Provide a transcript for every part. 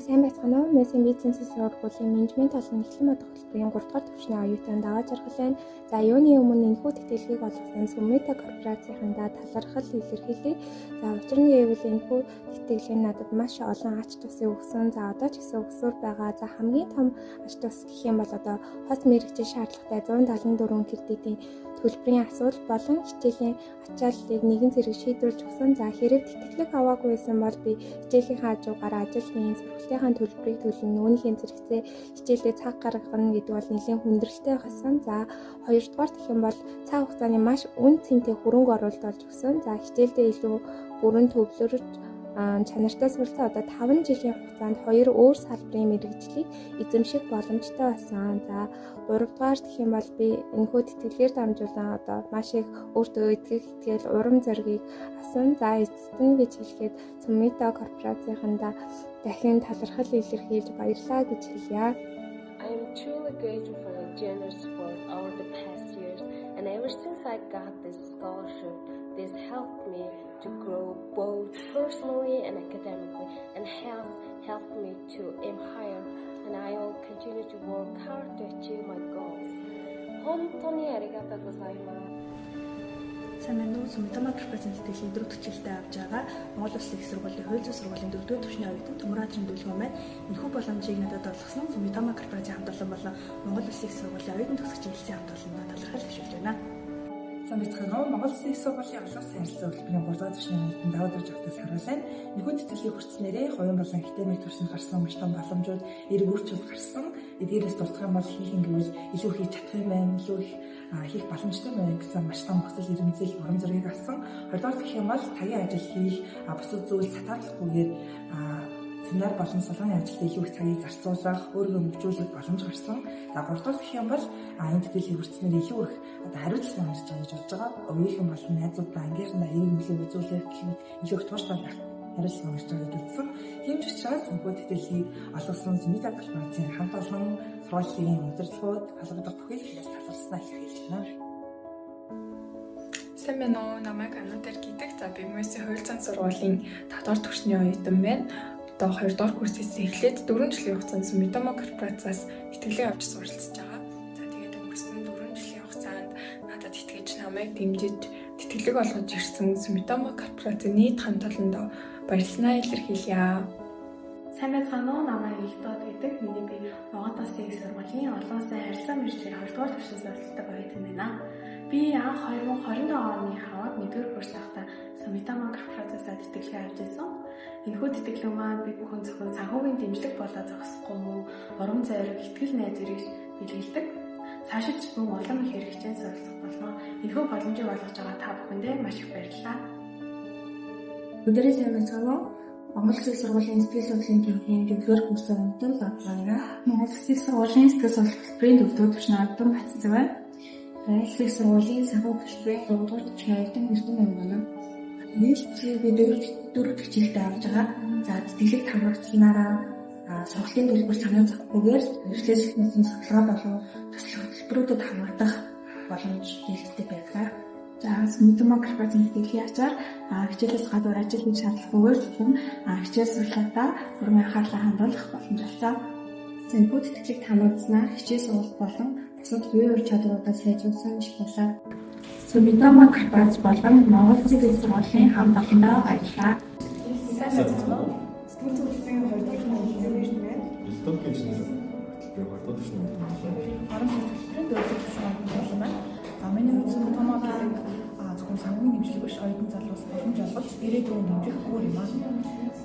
сайн байцгаана уу? Мессен бизнес сургуулийн менежмент олон эхлэн мод хөтөлбөрийн 3 дугаар төвчний оюутан даваа жаргал байна. За юуны өмнө энэхүү тэтгэлгийг олгосон Сүммита корпорацийнхандаа талархал илэрхийлье. За учир нь гэвэл энэхүү тэтгэлэг надад маш олон ач тусыг өгсөн. За одоо ч гэсэн өгсөөр байгаа. За хамгийн том ач тус гэх юм бол одоо хос мэрэгжил шаардлагатай 174 кредитийн төлбөрийн асуудал болон хичээлийн ачааллыг нэгэн зэрэг шийдвэрлэж өгсөн. За хэрэг тэтгэлэг аваагүй байсан бол би хичээлийн хажуугаар ажил хийн, сургалтынхаа төлбөрийг төлнө, үүнийхээ зэрэгцээ хичээлдээ цаг гаргана гэдэг бол нэлээд хүндрэлтэй байсан. За хоёрдугаар гэх юм бол цаг хугацааны маш үн цэнтэй хөрөнгө оруулалт болж өгсөн. За хичээлдээ илүү бүрэн төвлөрж чанартай суралцсан одоо 5 жилийн хугацаанд 2 өөр салбарын мэрэгжлийг эзэмших боломжтой байсан. За 3 дугаар гэх юм бол би энэхүү тэтгэлгээр дамжуулан одоо маш их өөртөө итгэх итгэл урам зоригийг авсан. За эцэст нь гэж хэлэхэд Сүммита корпорацийнхандаа дахин талархал илэрхийлж баярлалаа гэж хэлье. I am truly grateful for the generous support over the past years, and ever since I got this scholarship, this helped me to grow both personally and academically, and has helped me to aim higher, and I will continue to work hard to achieve my goals. 本当にありがとうございます。Самэн нүү Сүммита корпорацийн тэтгэлгийн 4 төчлөлтэй авч байгаа Монгол Улсын их сургуулийн хууль зүйн сургуулийн 4-р түвшний оюутан Төмөраадрын дүүлгэн маань энэхүү боломжийг надад олгосон Сүммита корпорацийн хамт олон болон Монгол Улсын их сургуулийн оюутан төгсөгчийн хэлтсийн хамт олондоо талархал хөшөөлж байна. Сайн байцгаана уу? Монгол Улсын их сургуулийн олон улсын харилцаа хөтөлбөрийн 3-р түвшний оюутан даваа жаргалтай харуулсан. Энэхүү тэтгэлгийг хүртснээрээ хоёрын болон академик төвшөнд гарсан маш том боломжууд эрг өөрчлөлт гарсан. Эдгээрээс дурдах юм бол хийх юм гэвэл илүү хийж чадах юм байна, илүү их хийх боломжтой байна гэсэн маш том хүсэл эрмэлзэл урам зориг авсан. Хоёрдугаар гэх юм бол тагийн ажил хийх бусад зүйл сатаарлахгүйгээр семинар болон салгааны ажилд илүү их цагийг зарцуулах, өөрийгөө хөгжүүлэх боломж гарсан. За гуравдугаар гэх юм бол энэ тэтгэлгийг хүртснээр илүү их хариуцлага хандж байгаа гэж бодож байгаа. Өөрийнх нь болон найзуудаа ангийнхандаа эрг нөлөө үзүүлэх гэх мэт илүү их тууштай байх хариуцлага хандж байгаа гэж үзсэн. Тийм ч учраас энэхүү тэтгэлгийг олгосон Сүммита корпорацийн хамт олон сургуулийн удирдлагууд албадах бүхэл хэлээс талархснаа илэрхийлж байна. Сайн байна уу? Намайг Анудар гэдэг. За би Мессен хууль зүйн сургуулийн 5-р түвшний оюутан байна. Одоо 2-р курсээс эхлээд 4 жилийн хугацаанд Сүммита корпорациас итгэлээ авч суралцж байгаа. За тэгээд өнгөрсөн 4 жилийн хугацаанд надад итгэж намайг дэмжиж тэтгэлэг олгож ирсэн Сүммита корпорацийн нийт хамт олондоо баярлалаа илэрхийлье. Сайн байцгаана уу? Намайг Игдод гэдэг. Миний би Монгол Улсын их сургуулийн олон улсын харилцаа мэргэжлийн 2-р түвшинд суралцдаг оюутан байна. Би анх 2020 оны хаваад 1-р курс байхдаа Сүммита корпорациасаа тэтгэлгээ авч ирсэн. Энэхүү тэтгэлэг маань бид бүхэн зөвхөн санхүүгийн дэмжлэг болоо зогсохгүй мөн урам зориг, итгэл найдварыг бэлгэлдэг. Цаашид ч мөн олон их хэрэгцээнд суралцах болно. Энэхүү боломжийг олгож байгаа та бүхэндээ маш их баярлалаа. Өдрийн сайн байцгаана уу? Монгол Улсын сургуулийн сэтгэл судлалын төвийн 4-р курсын оюутан байна. Монгол Улсын сургуулийн сэтгэл судлалын хөтөлбөрийн 4-р түвшний оюутан Баццэг байна. Улсын сургуулийн санхүү хөтөлбөрийн 3-р түвшний оюутан Эрдэнэ байна. Нийлбэлийг би 4 хичээлтэй авч байгаа. За тэтгэлэг хамрагдсанараа сургалтын төлбөр санаа зовхгүйгээр эрхлээс ихнээс судалгаа болон төсөл хөтөлбөрүүдэд хамгаалах боломж нээлттэй байлаа. За Сүммита корпорацийн тэтгэлгийн ачаар хичээлээс гадуур ажил хийж шаардлагагүйгээр зөвхөн хичээл сургалтаа бүрэн анхаарлаа хандуулах боломж олсон. За энэхүү тэтгэлэгт хамрагдсанаар хичээл сургалт болон бусад үеийн ур чадваруудаа сайжруулсан гэж болоо. Сүммита корпорац болон Монгол Улсын их сургуулийн хамт олондоо баярлалаа. Сайн байна уу? Сэтгэл судлалын 2-р түвшний оюутан байна. Сток гэмшин хөтөлбөрийн 2-р түвшний оюутан. Орон суугчдын 4-р түвшний оюутан байна. За миний хувьд Сүммита гэдэг зөвхөн санхүүгийн дэмжлэг биш, оюутан залуус боломж олгож ирээдүйн дэмжих өөр юм аа.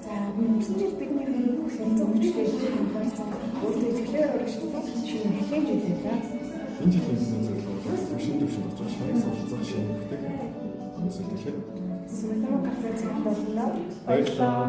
За өнгөрсөн жил бидний суралцсан хүчлээ хамгаалсан өөртөө итгэлээр өргөжлсөн шинэ эхлэн жил байлаа. Энэ жилийн шинэ төвшөнд очиж шийдэх суралцах шинэ хэрэгтэй. Сүммита корпорацийн боллоо. Баярлалаа.